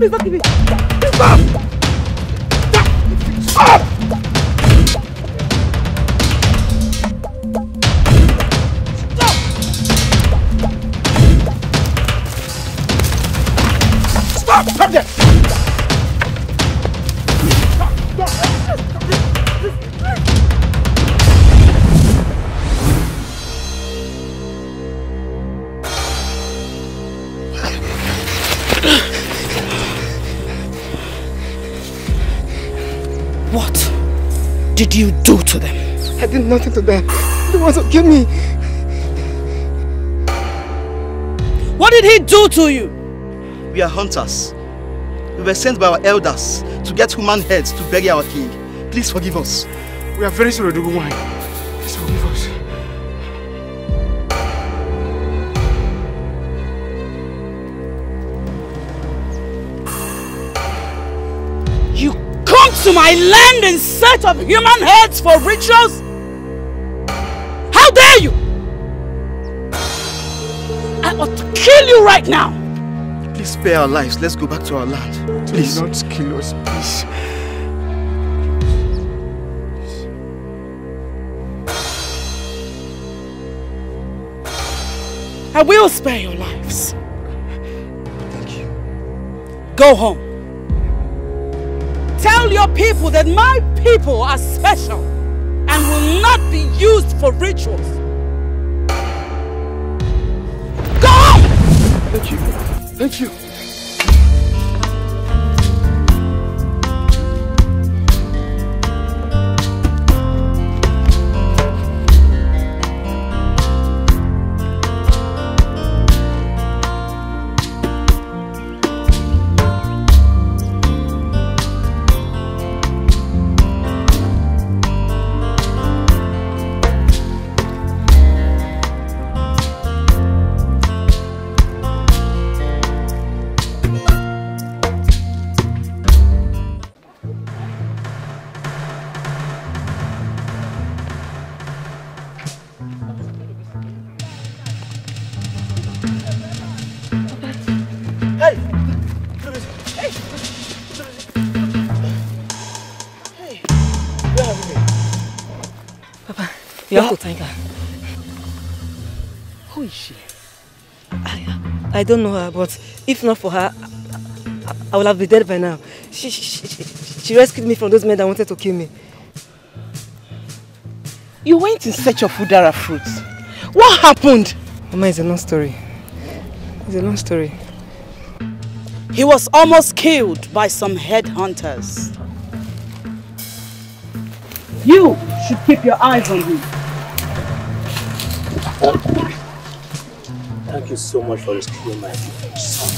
Please don't give me. Please stop! Stop! Stop! Stop there! What did you do to them? I did nothing to them. They want to kill me. What did he do to you? We are hunters. We were sent by our elders to get human heads to bury our king. Please forgive us. We are very sorry, Dogo-wan. Please forgive us. You come to my land in search of human heads for rituals? How dare you! I ought to kill you right now! Please spare our lives. Let's go back to our land. Please. Do not kill us, please. I will spare your lives. Thank you. Go home. Tell your people that my people are special and will not be used for rituals. Go home! Thank you. Thank you. You have to thank her. Who is she? I don't know her, but if not for her, I would have been dead by now. She rescued me from those men that wanted to kill me. You went in search of Udara fruits. What happened? Mama, it's a long story. It's a long story. He was almost killed by some headhunters. You should keep your eyes on him. Thank you so much for rescuing my son.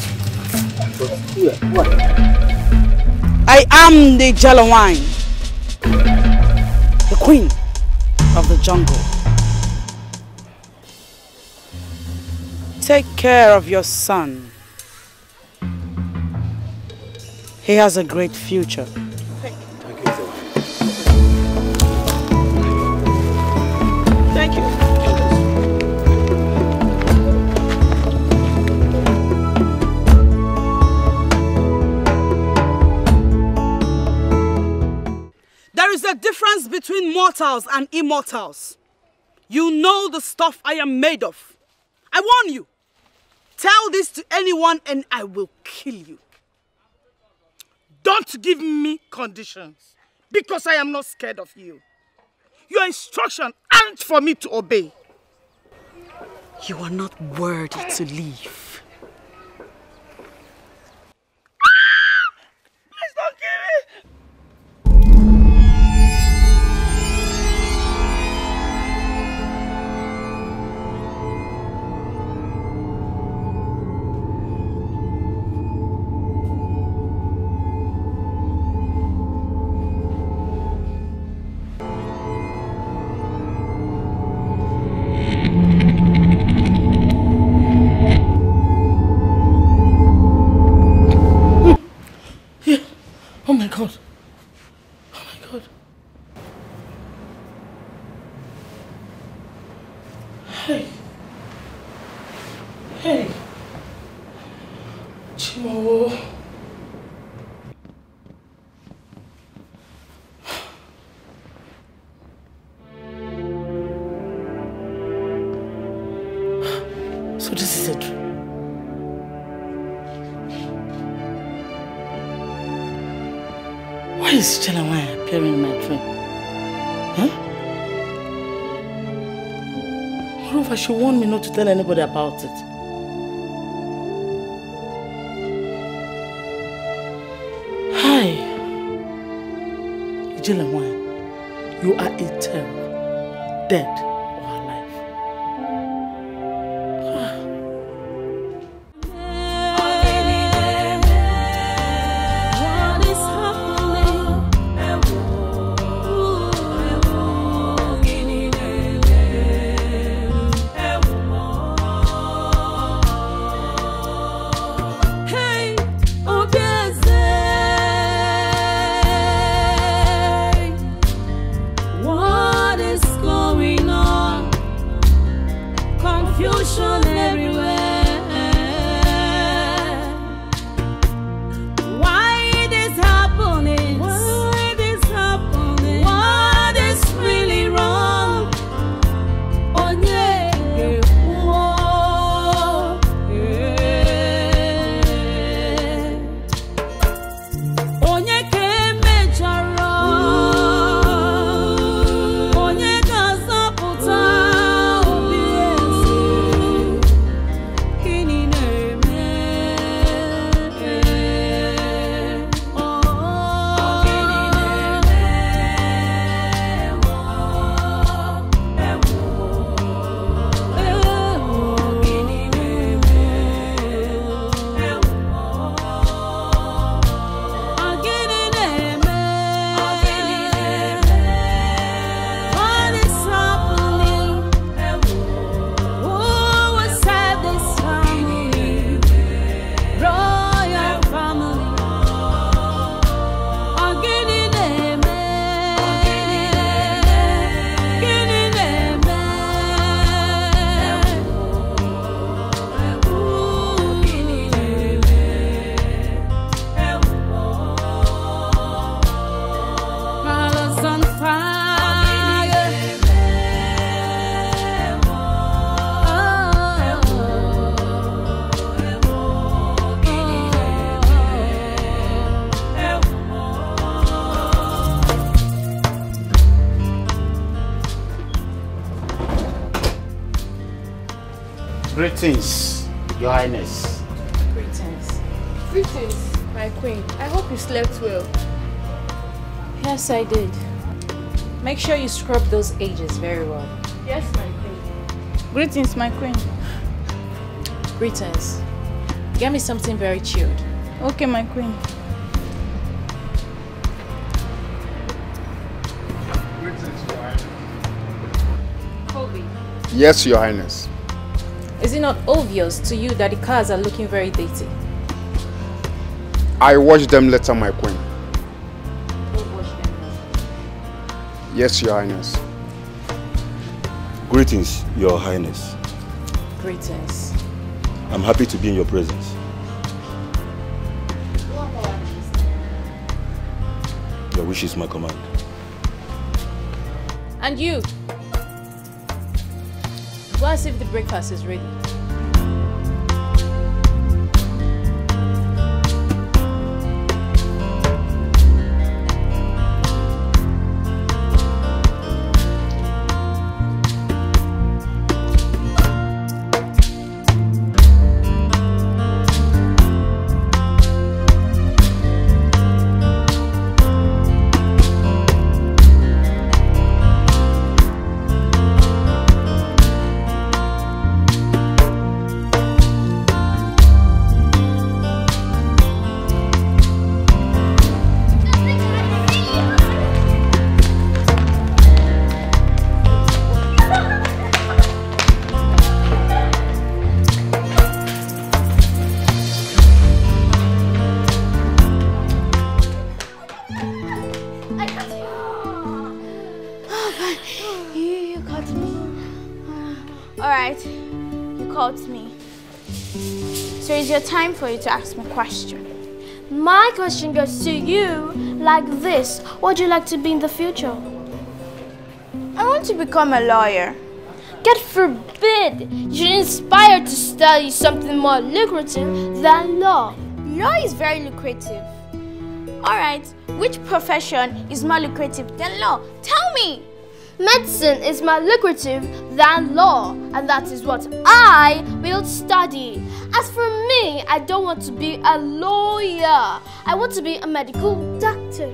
But what? I am the Jello Wine, the queen of the jungle. Take care of your son. He has a great future. Thank you, sir. Thank you. There is a difference between mortals and immortals. You know the stuff I am made of. I warn you. Tell this to anyone and I will kill you. Don't give me conditions, because I am not scared of you. Your instructions aren't for me to obey. You are not worthy to live. Please don't kill me! Oh my God. Oh my God. Hey. Hey. Chimo. Why is Chelawai appearing in my dream? Huh? Moreover, she warned me not to tell anybody about it. Hi. Chelawai, you are a terror. Dead. Greetings, Your Highness. Greetings. Greetings, my queen. I hope you slept well. Yes, I did. Make sure you scrub those edges very well. Yes, my queen. Greetings, my queen. Greetings. Get me something very chilled. Okay, my queen. Greetings, Your Highness. Colby. Yes, Your Highness. Is it not obvious to you that the cars are looking very dirty? I watched them later, my queen. Go wash them now. Yes, Your Highness. Greetings, Your Highness. Greetings. I'm happy to be in your presence. Your wish is my command. And you? Go and see if the breakfast is ready. Your time for you to ask me a question. My question goes to you like this. What would you like to be in the future? I want to become a lawyer. God forbid you should inspire to study something more lucrative than law. Law is very lucrative. Alright, which profession is more lucrative than law? Tell me! Medicine is more lucrative than law, and that is what I will study. As for me, I don't want to be a lawyer. I want to be a medical doctor.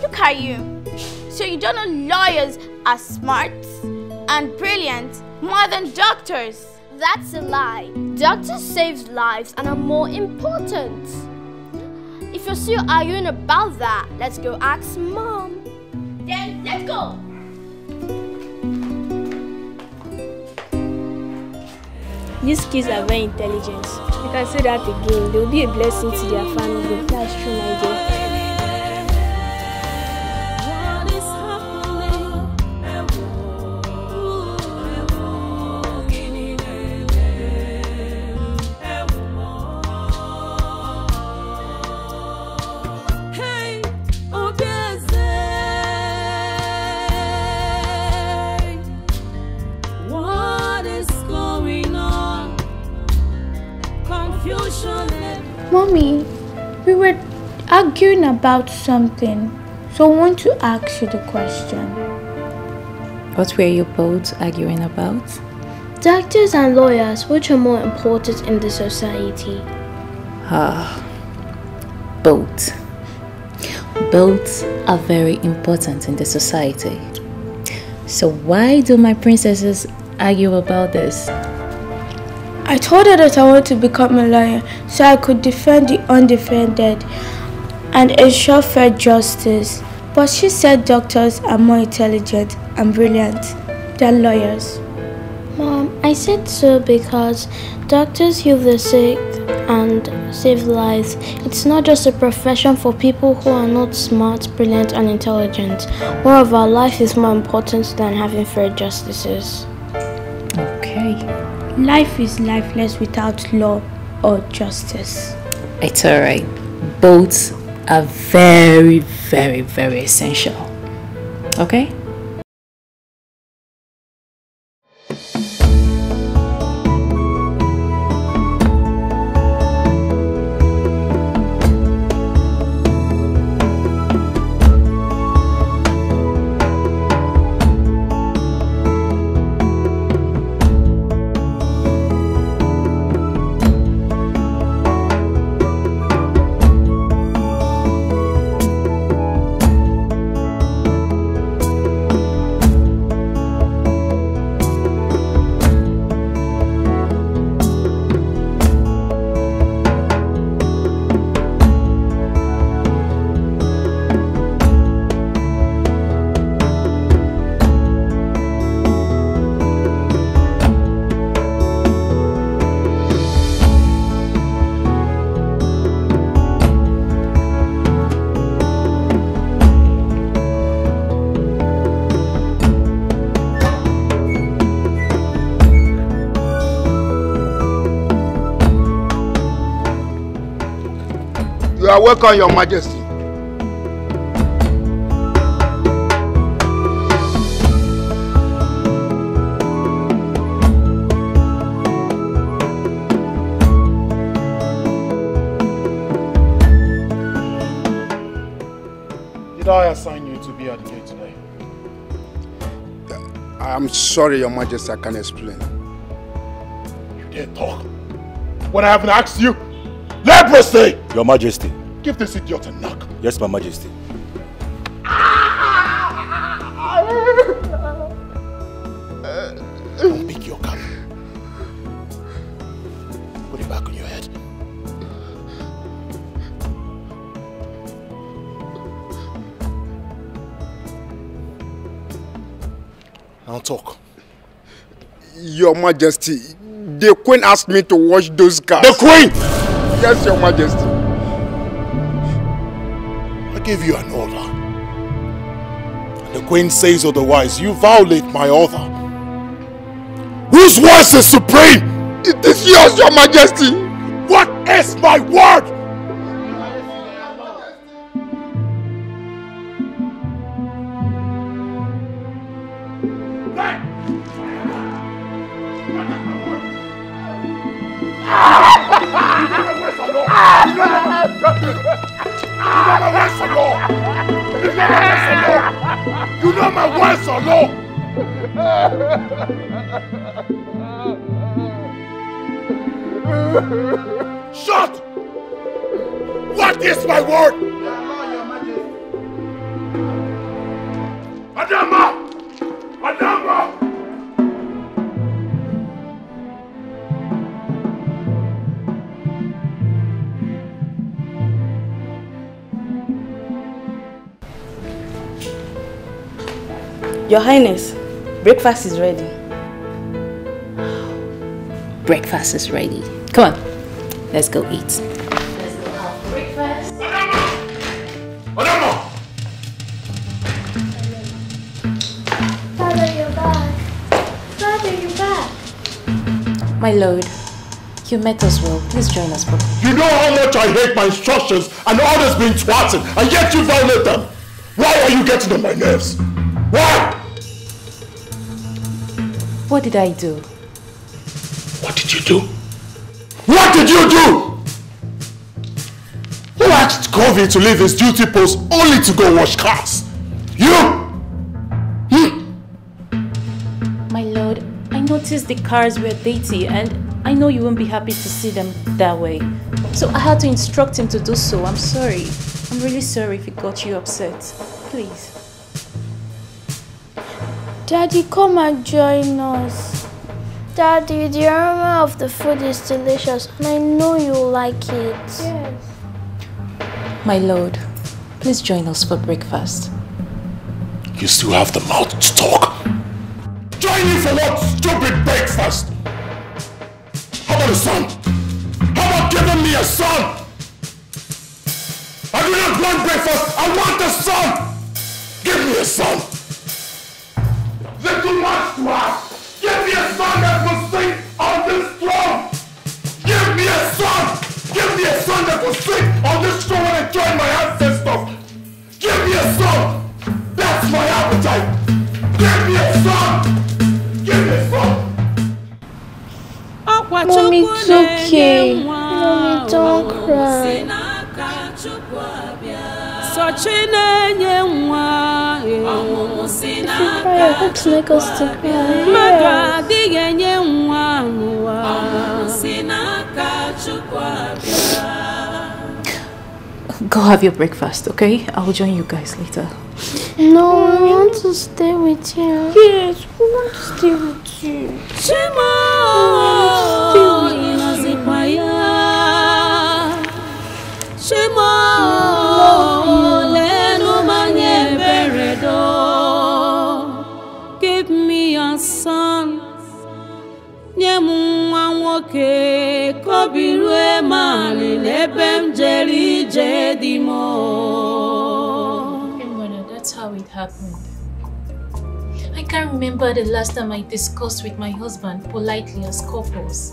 Look at you. So you don't know lawyers are smart and brilliant more than doctors? That's a lie. Doctors save lives and are more important. If you're still arguing about that, let's go ask Mom. Then let's go. These kids are very intelligent. You can say that again. They'll be a blessing to their family. That's true, my dear. Mommy, we were arguing about something, so I want to ask you the question. What were you both arguing about? Doctors and lawyers, which are more important in the society? Both. Both are very important in the society. So why do my princesses argue about this? I told her that I want to become a lawyer so I could defend the undefended and ensure fair justice. But she said doctors are more intelligent and brilliant than lawyers. Mom, I said so because doctors heal the sick and save lives. It's not just a profession for people who are not smart, brilliant and intelligent. Moreover, life is more important than having fair justices. Okay. Life is lifeless without law or justice. It's alright. Both are very, very, very essential. Okay? You are welcome, Your Majesty. Did I assign you to be at the gate today? I'm sorry, Your Majesty, I can't explain. You dare talk when I haven't asked you? Leprosy! Your Majesty. Give this idiot a knock. Yes, my Majesty. Don't pick your gun. Put it back on your head. Now talk. Your Majesty, the Queen asked me to wash those cars. The Queen! Yes, Your Majesty. I gave you an order. The Queen says otherwise. You violate my order. Whose voice is supreme? It is yours, Your Majesty. What is my word? You know my words or no? Shut! What is my word? Adama! Adama! Your Highness, breakfast is ready. Breakfast is ready. Come on, let's go eat. Let's go have breakfast. Adama! Father, you're back. Father, you're back. My lord, you met us well. Please join us for You know how much I hate my instructions and orders being thwarted, and yet you violate them. Why are you getting on my nerves? Why? What did I do? What did you do? What did you do? Who asked Covey to leave his duty post only to go wash cars? You? My lord, I noticed the cars were dirty and I know you won't be happy to see them that way. So I had to instruct him to do so. I'm sorry. I'm really sorry if it got you upset. Please. Daddy, come and join us. Daddy, the aroma of the food is delicious and I know you'll like it. Yes. My lord, please join us for breakfast. You still have the mouth to talk. Join me for what stupid breakfast? How about a son? How about giving me a son? I do not want breakfast, I want a son! Give me a son! Little much to ask! Give me a son that will sit on this throne! Give me a son! Give me a son that will sit on this throne and join my ancestors! Give me a son! That's my appetite! Give me a son! Give me a son! Mommy, it's okay. Mommy, don't cry. If you cry, I hope to make us to cry. Go have your breakfast, okay? I'll join you guys later. No, I want to stay with you. Yes, we want to stay with you. Give me a son. That's how it happened. I can't remember the last time I discussed with my husband politely as couples.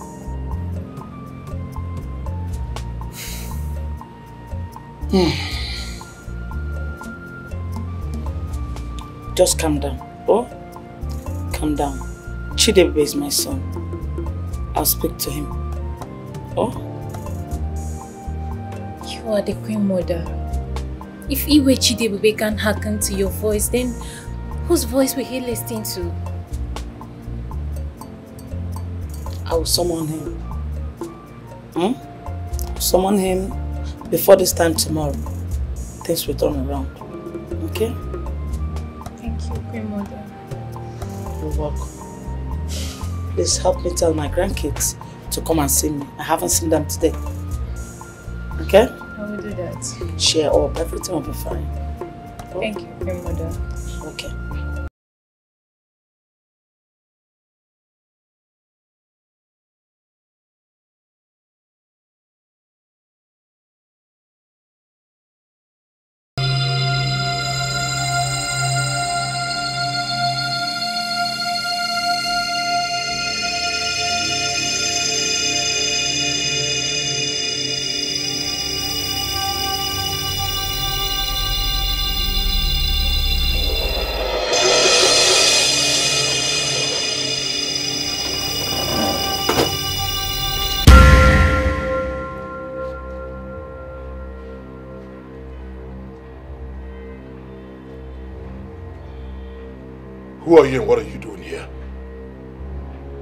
Just calm down. Oh, calm down. Chidebe is my son. I'll speak to him. Oh? You are the queen mother. If Iwe Chidebe can hearken to your voice, then whose voice will he listen to? I will summon him. Summon him before this time tomorrow. Things will turn around. Okay? Thank you, queen mother. You're welcome. Please help me tell my grandkids to come and see me. I haven't seen them today. Okay? I will do that. Cheer up. Everything will be fine. Oh? Thank you, queen mother. Okay. Who are you and what are you doing here?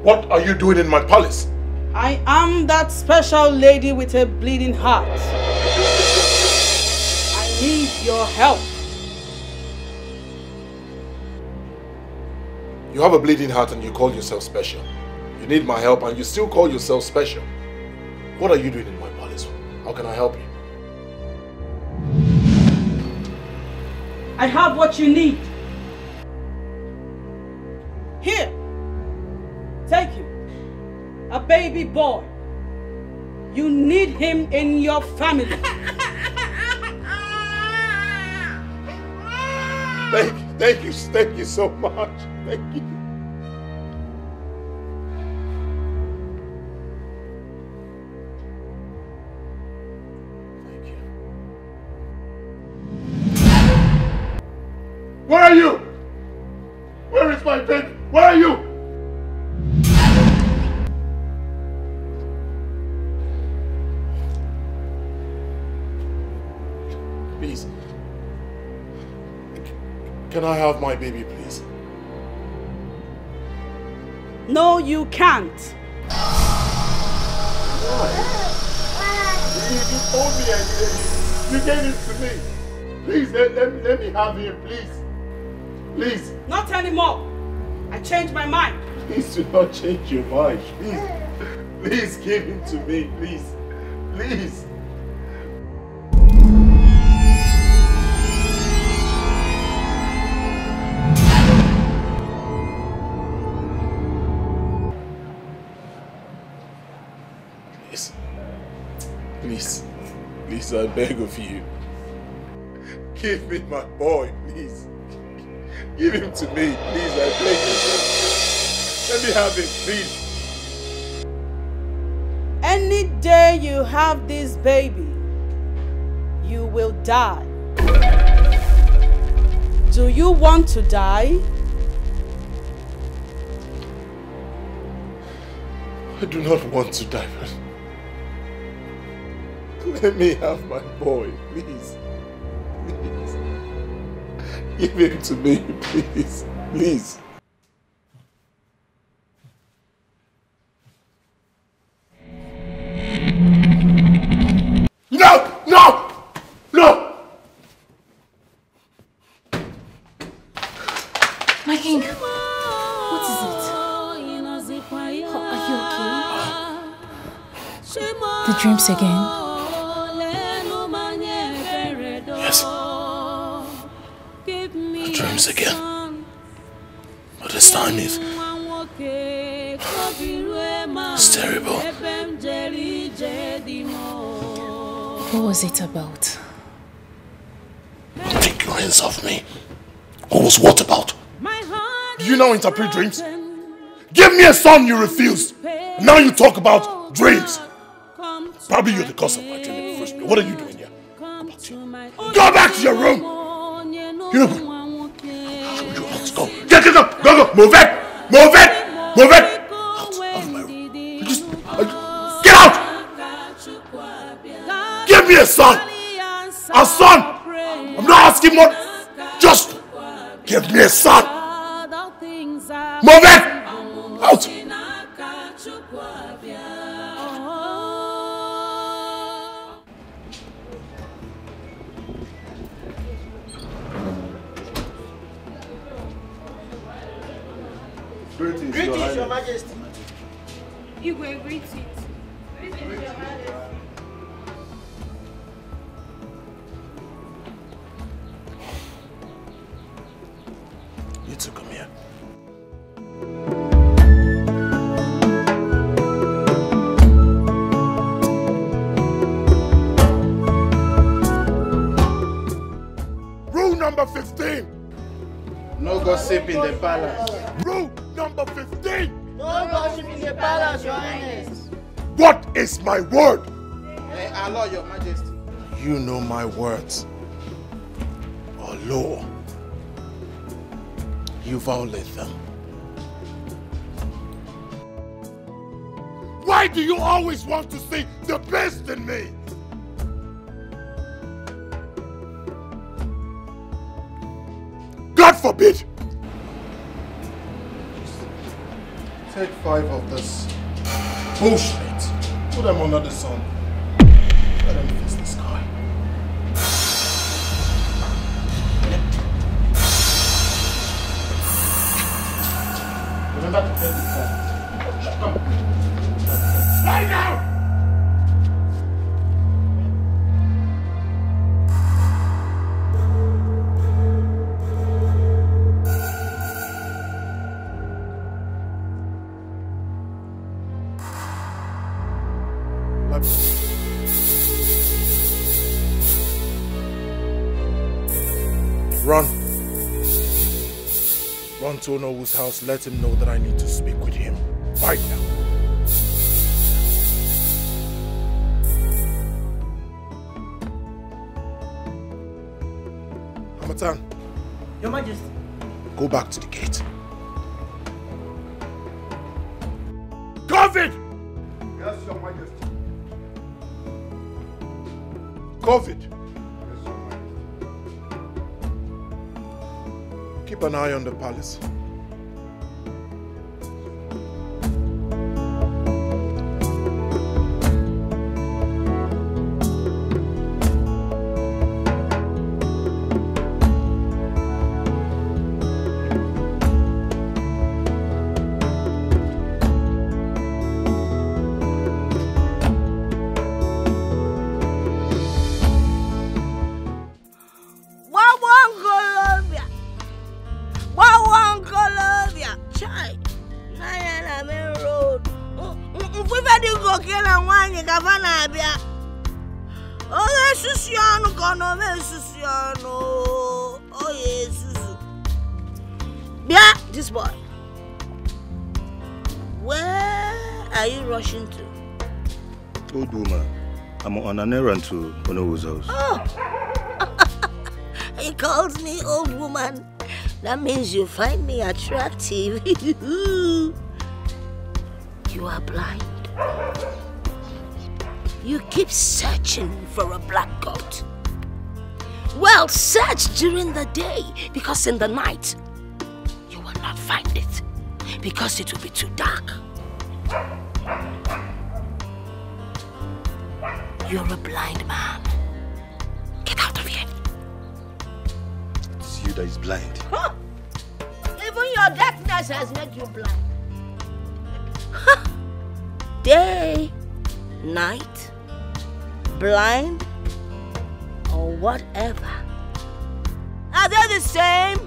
What are you doing in my palace? I am that special lady with a bleeding heart. I need your help. You have a bleeding heart and you call yourself special. You need my help and you still call yourself special. What are you doing in my palace? How can I help you? I have what you need. Here, take him. A baby boy. You need him in your family. Thank you so much. Thank you. Thank you. Where are you? Where is my baby? Where are you? Please. Can I have my baby, please? No, you can't. Why? You told me you gave it to me. Please, let me have him, please. Please. Not anymore. I changed my mind. Please do not change your mind. Please. Please give him to me, please. Please. Please, I beg of you. Give me my boy, please. Give him to me, please, I beg you. Let me have him, please. Any day you have this baby, you will die. Do you want to die? I do not want to die, but let me have my boy, please. Please. Give him to me, please. Please. No! No! No! My king, what is it? Are you okay? The dreams again? Yes. The dreams again. But this time it's terrible. What was it about? Take your hands off me. What was what about? Do you now interpret dreams? Give me a son, you refused. Now you talk about dreams. Probably you're the cause of my dream in the first place. What are you doing here? Go back to your room. You know, let's go. Go. Move it. Move it. Move it. Out of my room. Get out. Give me a son. A son. I'm not asking more. Just give me a son. Move it. Out. Greetings, Your Majesty. You go greet it. Greetings, Your Majesty. You two come here. Rule number 15. No gossip in the palace. Rule number 15. No gossip in the palace, Your Highness. What is my word? Our law, Your Majesty. You know my words. Or law. You violate them. Why do you always want to see the best in me? God forbid Take 5 of this bullshit. Put them under the sun. Let them face the sky. Remember to tell the phone. Come on. Lie down! Run. Run to Onowo's house. Let him know that I need to speak with him right now. Hamatan. Your Majesty. Go back to the gate. COVID! Yes, Your Majesty. COVID. Yes, Your Majesty. Keep an eye on the palace. This boy. Where are you rushing to? Old woman, I'm on an errand to Onowo's house. Oh! He calls me old woman. That means you find me attractive. You are blind. You keep searching for a black goat. Well, search during the day, because in the night, you will not find it, because it will be too dark. You're a blind man. Get out of here. It's you that is blind. Huh? Even your darkness has made you blind. Huh? Day, night, blind, or whatever. Are they the same?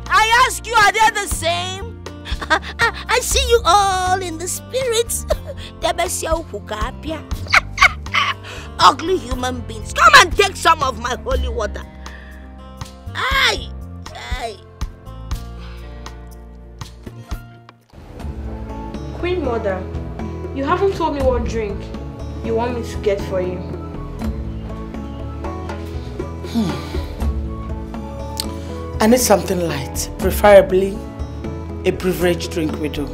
I ask you, are they the same? I see you all in the spirits. Ugly human beings. Come and take some of my holy water. Aye, aye. Queen Mother, you haven't told me what drink you want me to get for you. I need something light, preferably a beverage drink we do.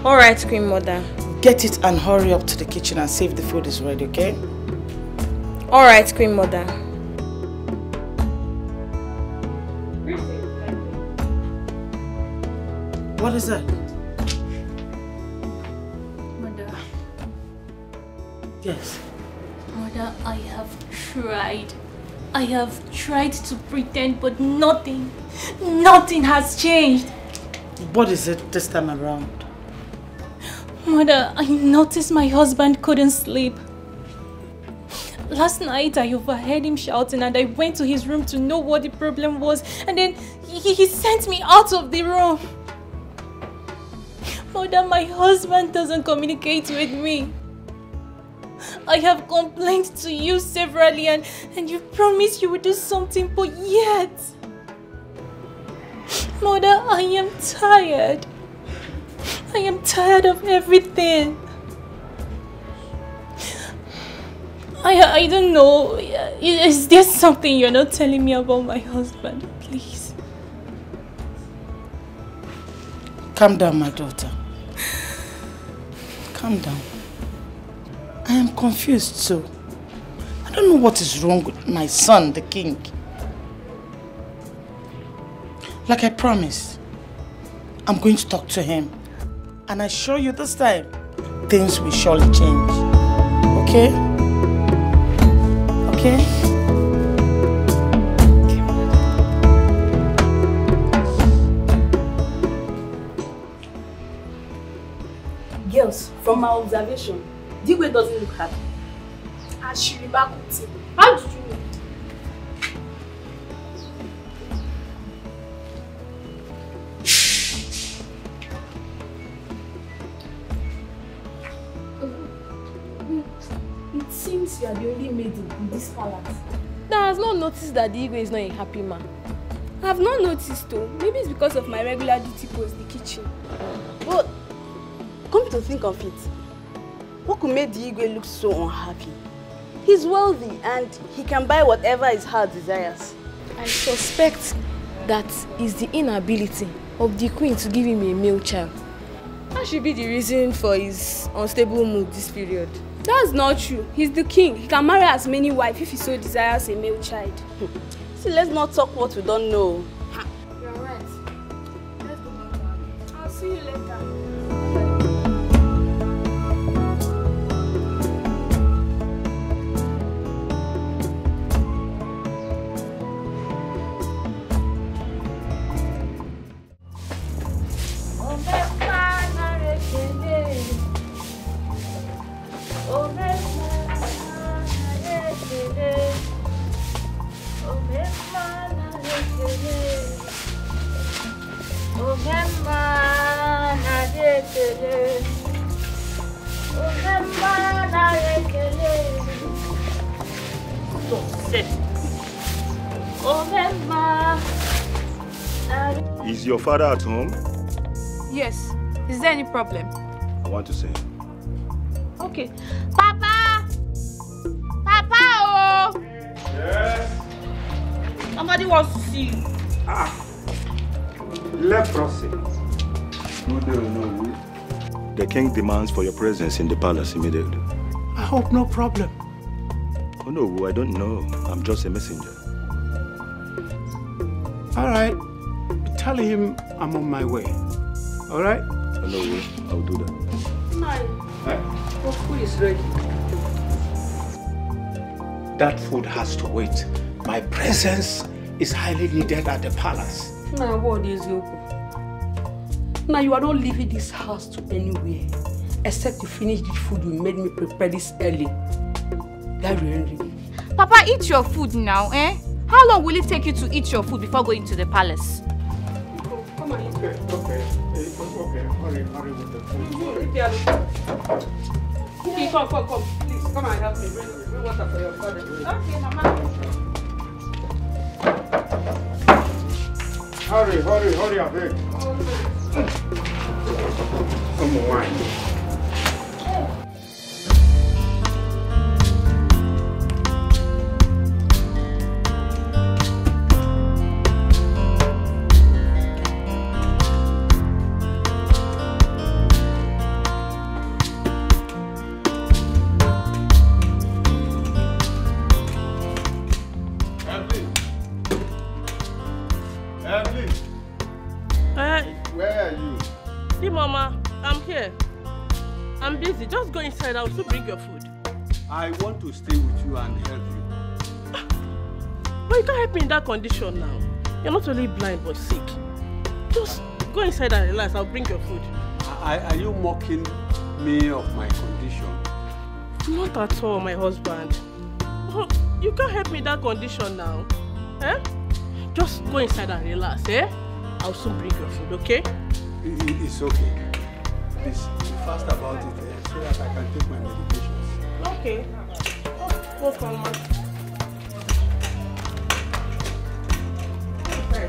Alright, Queen Mother. Get it and hurry up to the kitchen and see if the food is ready, okay? Alright, Queen Mother. What is that? Mother. Yes. Mother, I have tried. I have tried to pretend, but nothing has changed. What is it this time around? Mother, I noticed my husband couldn't sleep. Last night I overheard him shouting and I went to his room to know what the problem was, and then he sent me out of the room. Mother, my husband doesn't communicate with me. I have complained to you severally and you promised you would do something, but yet... Mother, I am tired. I am tired of everything. I don't know. Is there something you're not telling me about my husband? Please. Calm down, my daughter. Calm down. I am confused too. I don't know what is wrong with my son, the king. Like I promised, I'm going to talk to him. And I assure you this time, things will surely change. Okay? Okay? Girls, from my observation, Digwe doesn't look happy. And she remarked with him. How did you know? It seems you are the only maid in this palace that has not noticed that the Igwe is not a happy man. I have not noticed though. Maybe it's because of my regular duty post, the kitchen. But come to think of it, what could make the Igwe look so unhappy? He's wealthy and he can buy whatever his heart desires. I suspect that is the inability of the queen to give him a male child. That should be the reason for his unstable mood this period. That's not true. He's the king. He can marry as many wives if he so desires a male child. See, let's not talk what we don't know. You're right. Let's go back. I'll see you later. Is your father at home? Yes. Is there any problem? I want to see him. Okay. Papa! Papa! Oh! Yes? Somebody wants to see you. Leprosy. The king demands for your presence in the palace immediately. I hope no problem. Oh no, I don't know. I'm just a messenger. All right. Tell him I'm on my way. All right? Oh no, I'll do that. Your food is ready. That food has to wait. My presence is highly needed at the palace. Now, what is your Now, you are not leaving this house to anywhere except to finish the food you made me prepare this early. That really. Papa, eat your food now, eh? How long will it take you to eat your food before going to the palace? Come on, eat. Okay. Hurry with the food. Okay, come. Please, come and help me. Bring water for your father. Okay, Mama. Hurry, I beg. Come on, wine. Where are you? Hey, Mama, I'm here. I'm busy. Just go inside. I'll still bring your food. I want to stay with you and help you. But you can't help me in that condition now. You're not only blind but sick. Just go inside and relax. I'll bring your food. Are you mocking me of my condition? Not at all, my husband. Oh, you can't help me in that condition now. Eh? Just go inside and relax, eh? I'll soon bring your food, okay? It's okay. Please, be fast about it so that I can take my medications. Okay. Oh, no problem. Okay.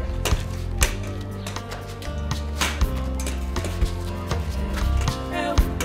Hey!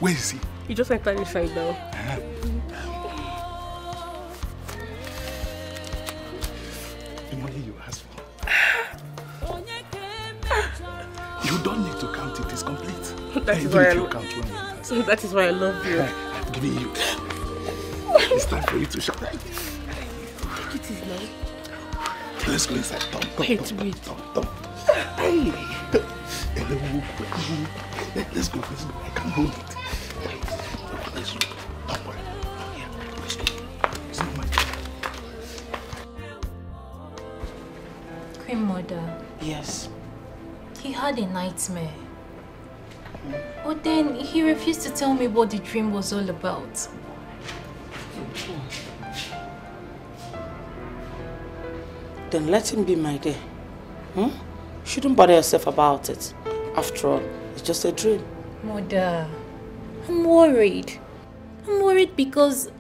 Where is he? He just entered inside now. The money you asked for. You don't need to count it. It's complete. That is why I love you. I'm giving you. It's time for you to shout. It is now. Let's go inside. Wait. Hey. Let's go. I can't hold it. Let's go. Don't worry. Yeah, let's go. It's not my Queen Mother. Yes. He had a nightmare. But then he refused to tell me what the dream was all about. Then let him be, my dear. You shouldn't bother yourself about it. After all, it's just a dream. Mother, I'm worried. I'm worried because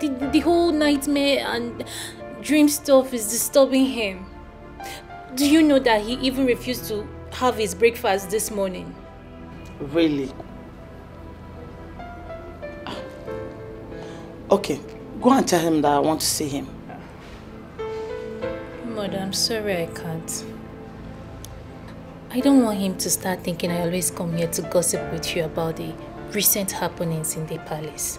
the whole nightmare and dream stuff is disturbing him. Do you know that he even refused to have his breakfast this morning? Really? Okay, go and tell him that I want to see him. Mother, I'm sorry I can't. I don't want him to start thinking I always come here to gossip with you about the recent happenings in the palace.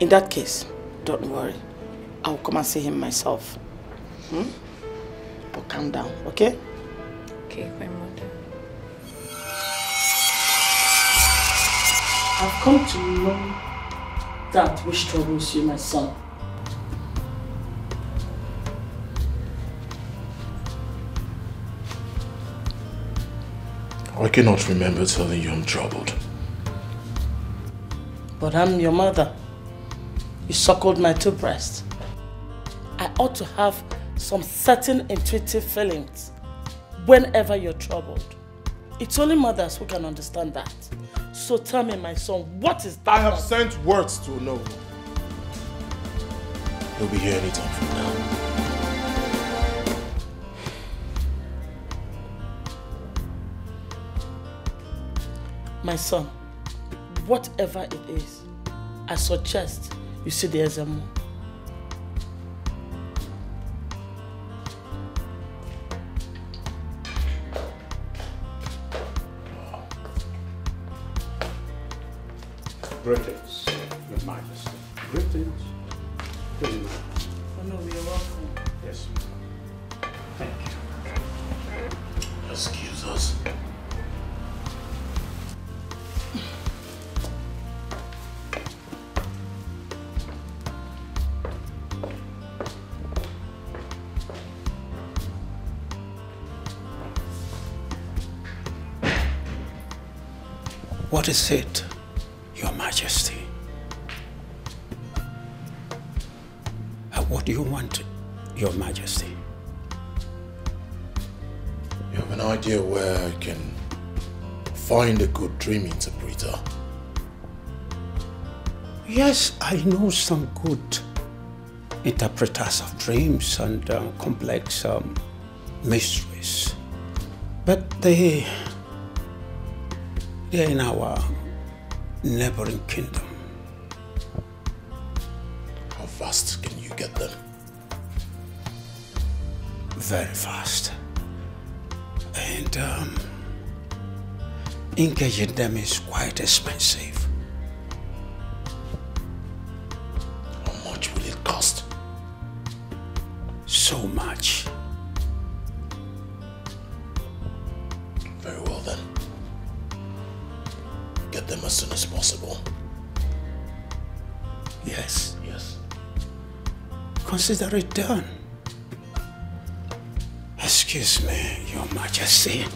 In that case, don't worry. I'll come and see him myself. But calm down, okay? Okay, my mother. I've come to know that which troubles you, my son. I cannot remember telling you I'm troubled. But I'm your mother. You suckled my two breasts. I ought to have some certain intuitive feelings whenever you're troubled. It's only mothers who can understand that. So tell me, my son, what is that? I have sent words to know. He'll be here anytime from now. My son, whatever it is, I suggest you see the Ezemo. Greetings, Your Majesty. Greetings. Oh no, you're welcome. Yes. Thank you. Excuse us. What is it, Your Majesty? What do you want, Your Majesty? You have an idea where I can find a good dream interpreter? Yes, I know some good interpreters of dreams and complex mysteries. But they're in our neighboring kingdom. How fast can you get them? Very fast. And engaging them is quite expensive. How much will it cost? So much. Very well then. Get them as soon as possible. Yes. Yes. Consider it done. Excuse me, Your Majesty.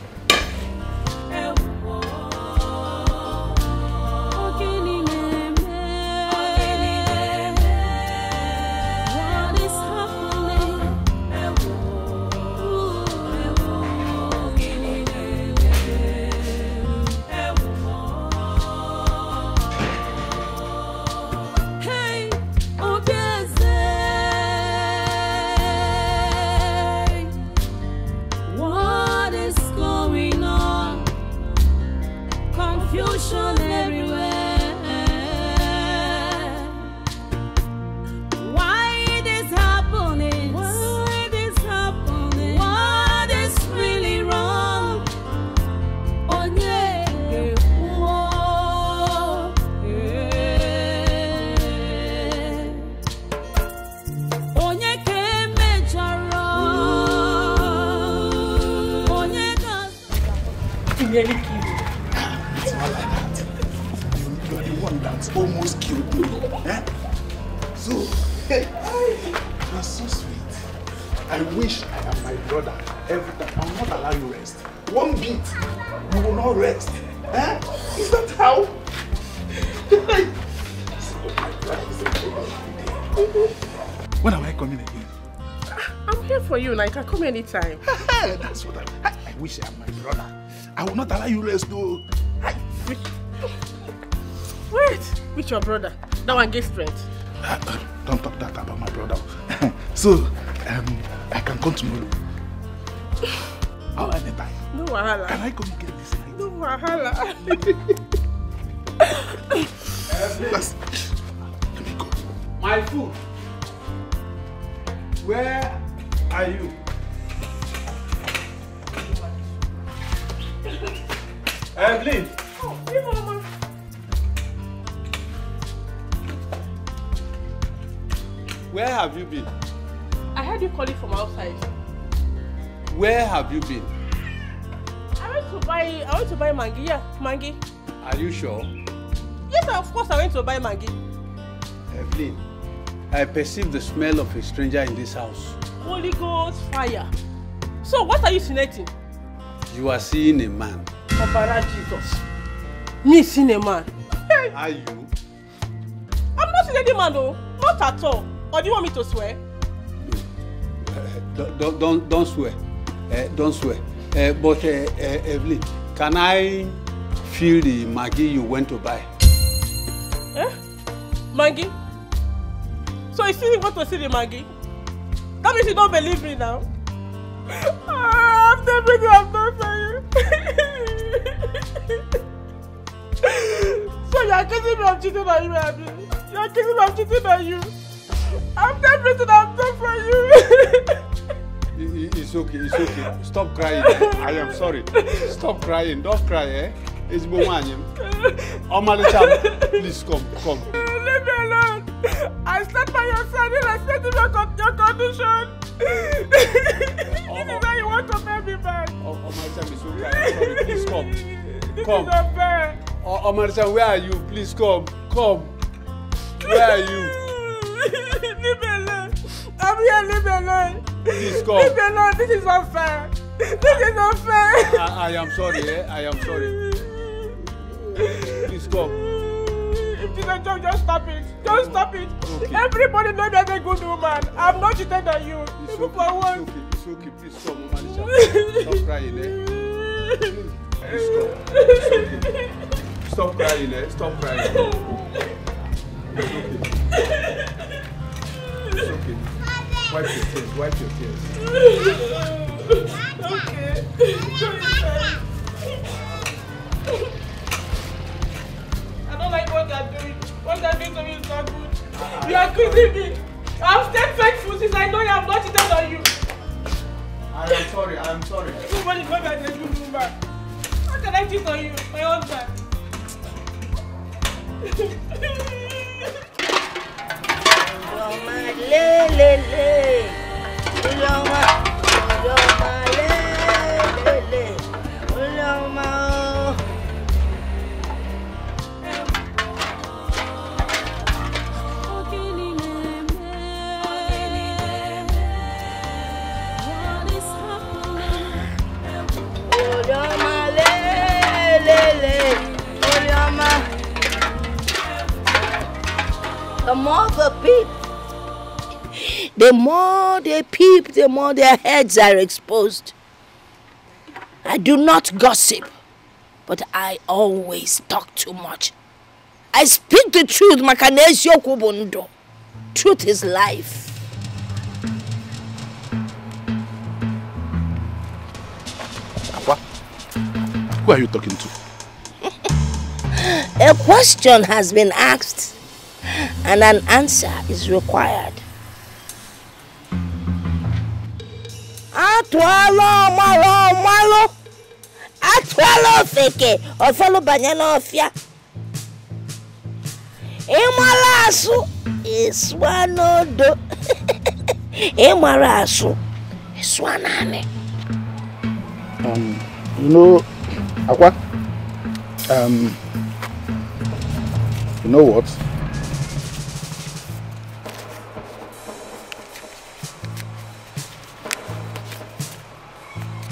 What nearly kill you. It's not like that. You're the one that almost killed me. Eh? So, you're so sweet. I wish I am my brother every time. I will not allow you rest. One beat, you will not rest. Eh? Is that how? When am I coming again? I'm here for you, and I can come anytime. That's what I wish I am my brother. I will not allow you rest though. Wait, with your brother? That one gets strength. Don't talk that about my brother. So, I can come tomorrow. Or anytime. No wahala. Can I come again this night? No wahala. Let me go. My food. Where are you? Evelyn. Oh, hey, Mama. Where have you been? I heard you calling from outside. Where have you been? I went to buy Maggi. Yeah, Maggi. Are you sure? Yes, of course I went to buy Maggi. Evelyn, I perceive the smell of a stranger in this house. Holy Ghost fire. So what are you insinuating? You are seeing a man. Obara Jesus. Me seeing a man. Hey. Are you? I'm not seeing any man though. Not at all. Or do you want me to swear? Don't swear. Don't swear. But Evelyn, can I feel the Maggi you went to buy? Eh? Maggi? So you still want to see the Maggi? That means you don't believe me now. After everything I've done for you. So you're accusing me of cheating on you, Abby? You're accusing me of cheating on you? After everything I've done for you. It's okay, it's okay. Stop crying. I am sorry. Stop crying. Don't cry, eh? It's Bowanyam. Omalicham, please come. Leave me alone. I stand by your side and I stand in your condition. This is how you want to pay me back. Omalicham is okay. I'm sorry. Please come. This is unfair. Omalicham, where are you? Please come. Where are you? Leave me alone. I'm here, leave me alone. Please come. Leave me alone. This is unfair. This is unfair. I am sorry, eh? I am sorry. Please come. If this is a joke, just stop it. Just stop it. Okay. Everybody knows that I'm a good woman. I'm not cheated on you. It's Even okay. for once. It's okay. Please come, Omalicham. Stop crying, eh? Please come. It's okay. Stop crying, eh? Stop crying. It's okay. Wipe your tears. Okay. I don't like what they're doing. What they're doing to me is not good. You are accusing me. I've stayed faithful since I know you have not cheated on you. I am sorry. Everybody knows that you're a good woman. How can I cheat on you, my husband? The more the peep, the more they peep, the more their heads are exposed. I do not gossip, but I always talk too much. I speak the truth, Makanesio Kubundo. Truth is life. Who are you talking to? A question has been asked and an answer is required. Atwalo malo atwalo feke ofalo banyana ofia Imarasu is wanodo Imarasu is wanane. You know, Aqua, you know what?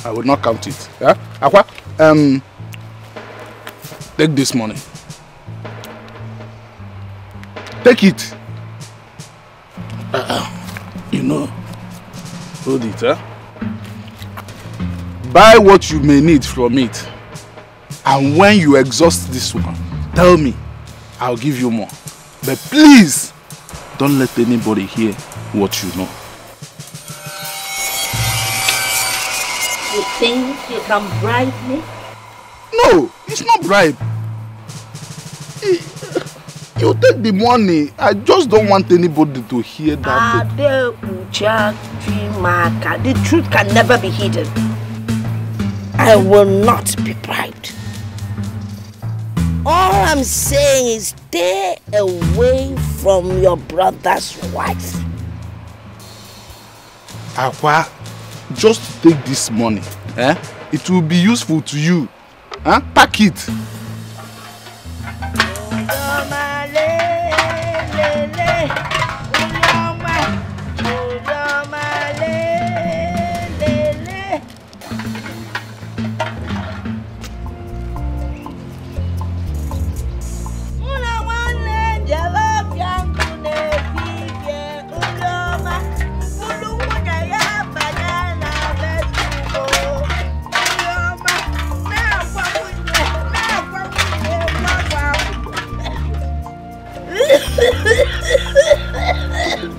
I will not count it. Yeah? Aqua, take this money. Take it. You know, hold it, huh? Buy what you may need from it. And when you exhaust this one, tell me, I'll give you more. But please, don't let anybody hear what you know. You think you can bribe me? No, it's not bribe. You take the money. I just don't want anybody to hear that. The truth can never be hidden. I will not be bribed. All I'm saying is stay away from your brother's wife. Aqua, just take this money. It will be useful to you. Pack it.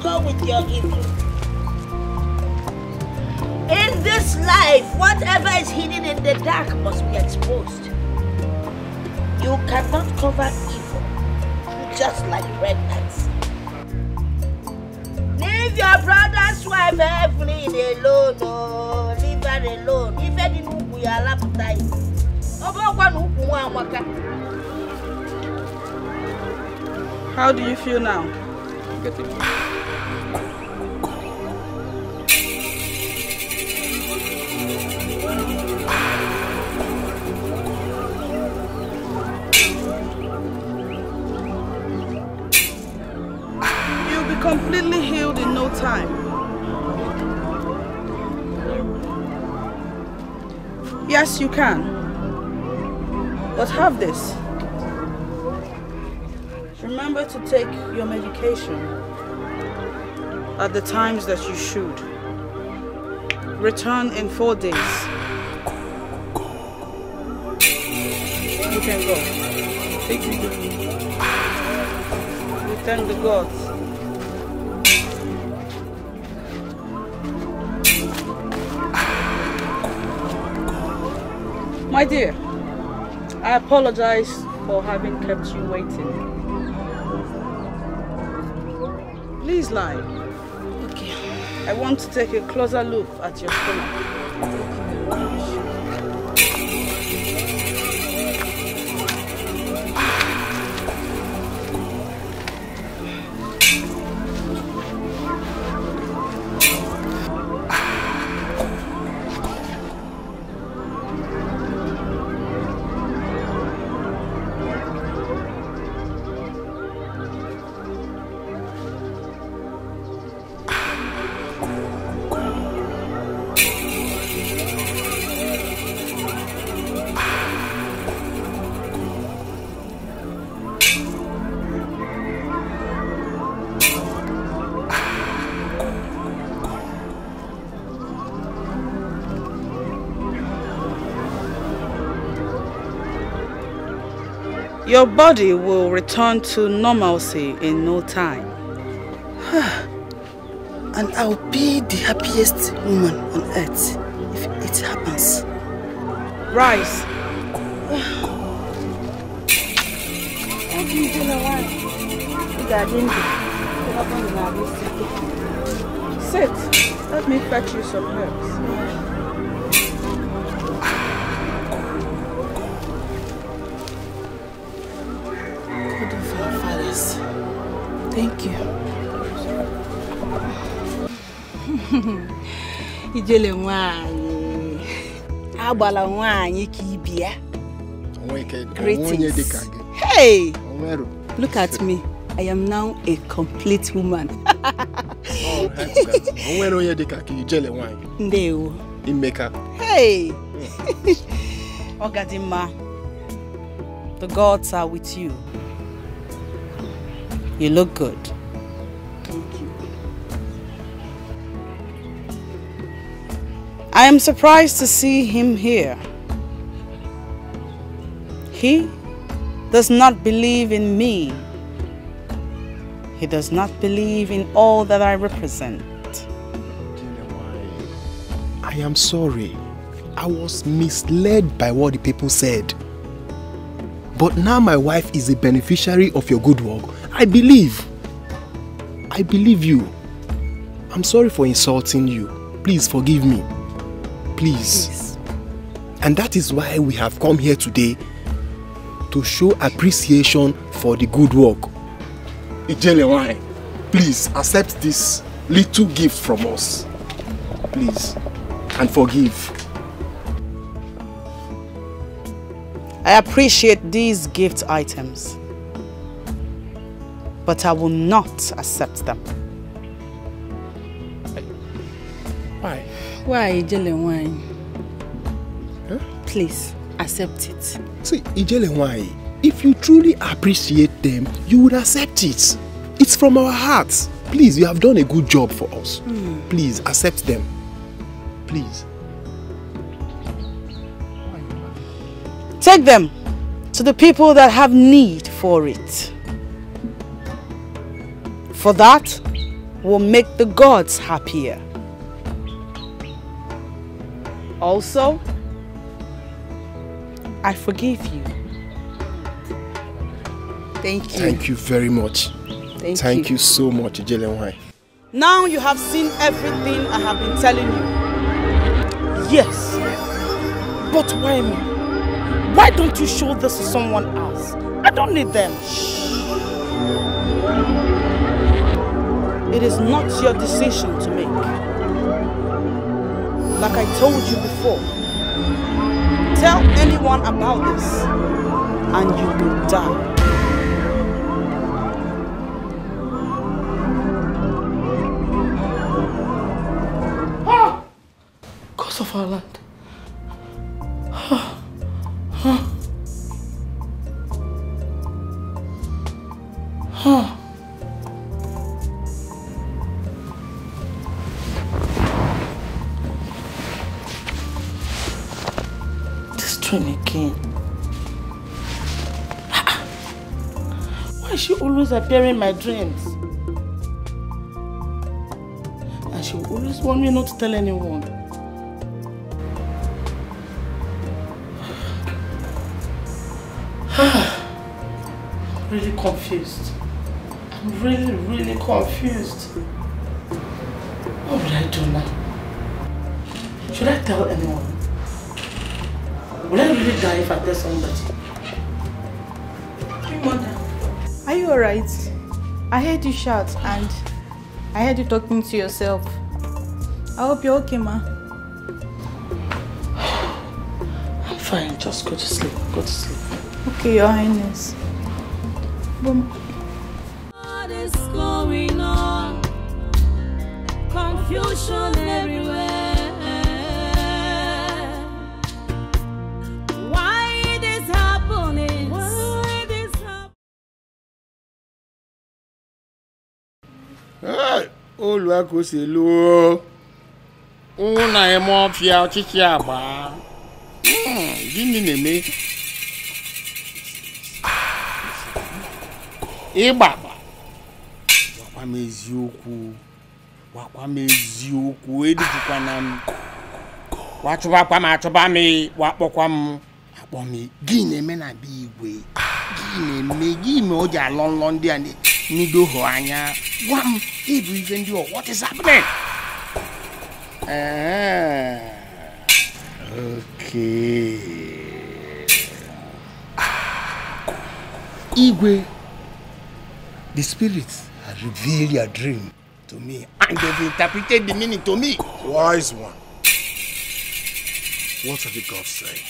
Go with your evil. In this life, whatever is hidden in the dark must be exposed. You cannot cover evil, just like red ants. Leave your brother's wife Evelyn alone, oh, leave her alone. If any we are appetite. How do you feel now? You'll be completely healed in no time. Yes, you can. But have this. Remember to take your medication at the times that you should. Return in 4 days. You can go. Thank you. We thank the gods. My dear, I apologize for having kept you waiting. Please lie. Okay. I want to take a closer look at your stomach. Your body will return to normalcy in no time. And I'll be the happiest woman on earth if it happens. Rise. Sit. Let me fetch you some herbs. Thank you. Ijele nwaanyị. Agbala nwaanyị ka ibia. Greetings. Hey! Look at me. I am now a complete woman. Ndeo. Hey! Ogadima, the gods are with you. You look good. Thank you. I am surprised to see him here. He does not believe in me. He does not believe in all that I represent. I am sorry. I was misled by what the people said. But now my wife is a beneficiary of your good work. I believe. I believe you. I'm sorry for insulting you. Please forgive me. Please. And that is why we have come here today to show appreciation for the good work. Ijelewai, please accept this little gift from us. Please. And forgive. I appreciate these gift items, but I will not accept them. Why? Why, Ijelewai? Huh? Please, accept it. See, Ijelewai, if you truly appreciate them, you would accept it. It's from our hearts. Please, you have done a good job for us. Please, accept them. Please. Take them to the people that have need for it. For that will make the gods happier. Also, I forgive you. Thank you. Thank you very much. Thank you so much, Ijelewai. Now you have seen everything I have been telling you. Yes. But why me? Why don't you show this to someone else? I don't need them. It is not your decision to make. Like I told you before, tell anyone about this and you will die. Cause of our land. This train again. Why is she always appearing in my dreams? And she will always want me not to tell anyone. Really confused. I'm really confused. What will I do now? Should I tell anyone? Will I really die if I tell somebody? Hey, Mother, are you alright? I heard you shout and I heard you talking to yourself. I hope you're okay, Ma. I'm fine, just go to sleep. Go to sleep. Okay, Your Highness. Boom. What is going on? Confusion everywhere. Why it is happening? Why it is happening? Hey, Oluwako selo. Una emo fia ochichi agba. Gini neme? Ibaba. Wakwa meziokwu edifukwa na m. Wachuba kwa ma achuba mi wakpokwa m akpo mi. Gini eme na bi igwe. Gini eme oja alon ndi ande nido ho anya. Wam ibu ife ndi o. What is happening? Okay. Igwe, the spirits have revealed your dream to me and they've interpreted the meaning to me. Wise one. What have the gods say?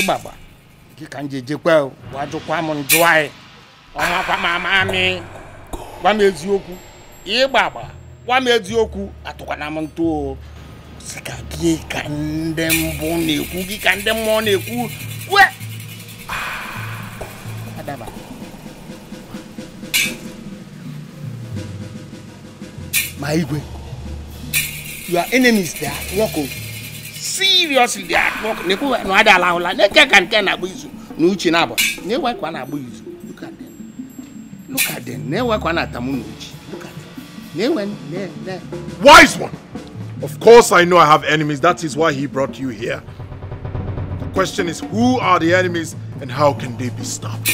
Baba. You can just well. What you come on dry? Oh, my mammy. What made you? Baba. What made you? At one amount to Sikaki can them bone, cookie can them money. What? My Igwe, your enemies there at work. Seriously, they are at work. No other allow. They can abuse you. No chinaba. They work one abuse you. Look at them. Look at them. They work one at Tamunuchi. Look at them. They went there. Wise one. Of course, I know I have enemies. That is why he brought you here. The question is, who are the enemies and how can they be stopped?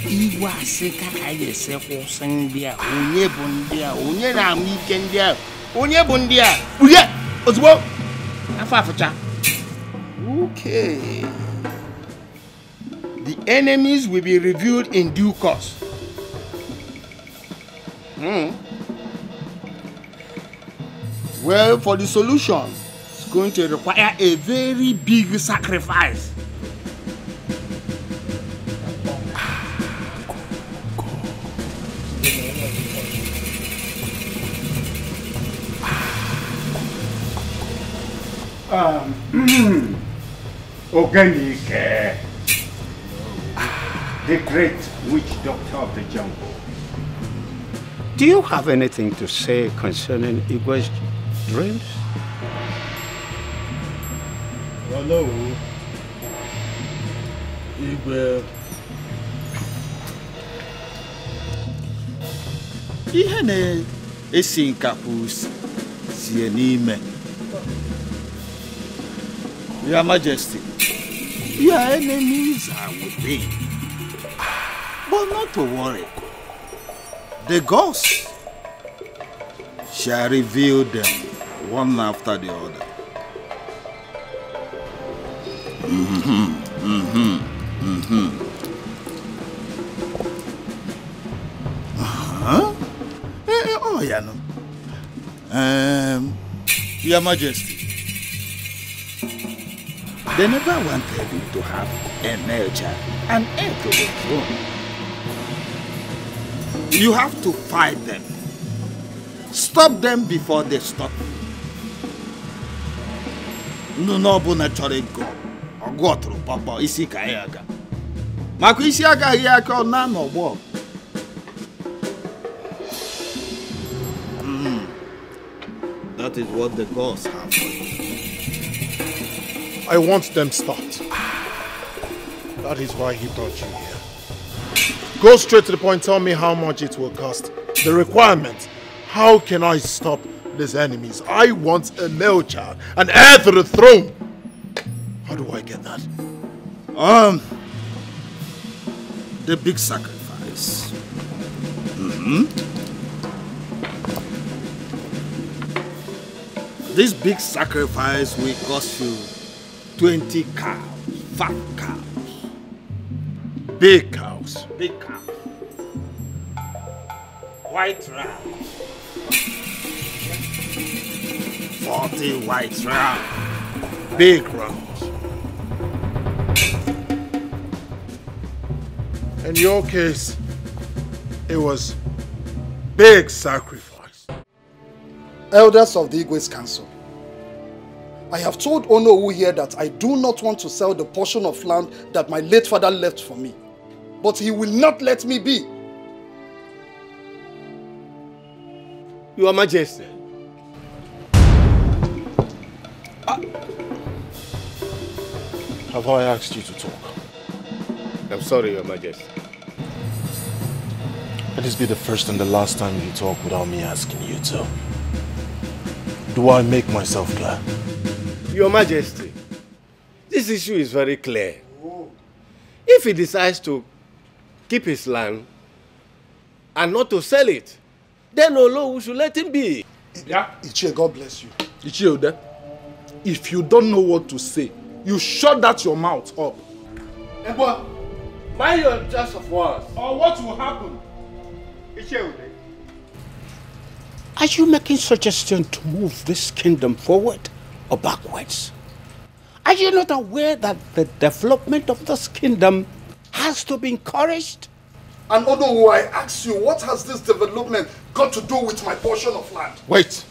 Iwa seka kaye se ko sandia onye bondia onye na weekendia onye bondia uye ozwo afafucha. Okay, the enemies will be reviewed in due course. Well, for the solution, it's going to require a very big sacrifice. Oganike, the great witch doctor of the jungle. Do you have anything to say concerning Igwe's dreams? Hello, Igwe. Ihe na-esi nkapụ sie n'ime. Your Majesty, your enemies are within. But not to worry. The gods shall reveal them one after the other. Oh, yeah, no. Your Majesty, they never wanted you to have a male child, an heir to the throne. You have to fight them. Stop them before they stop you. No, naturally go. Or go through Papa Isikayaga. Mako Isiaga Yaka none or what? That is what the gods have for you. I want them stopped. That is why he brought you here. Go straight to the point, tell me how much it will cost. The requirement. How can I stop these enemies? I want a male child, an heir to the throne. How do I get that? The big sacrifice. This big sacrifice will cost you 20 cows, fat cows. Big cows. Big cows. White rams. 40 white rams. Big rams. In your case, it was big sacrifice. Elders of the Igwe's Council, I have told Onowu here that I do not want to sell the portion of land that my late father left for me. But he will not let me be. Your Majesty. Have I asked you to talk? I'm sorry, Your Majesty. Let this be the first and the last time you talk without me asking you to. Do I make myself clear? Your Majesty, this issue is very clear. If he decides to keep his land and not to sell it, then Olowu should let him be. Yeah? Ichie, God bless you. Ichie, if you don't know what to say, you shut that your mouth up. Ebo, mind your choice of words. Or what will happen? Ichie, Are you making suggestion to move this kingdom forward or backwards? I Are you not aware that the development of this kingdom has to be encouraged? And Onowu, I ask you, what has this development got to do with my portion of land? Wait.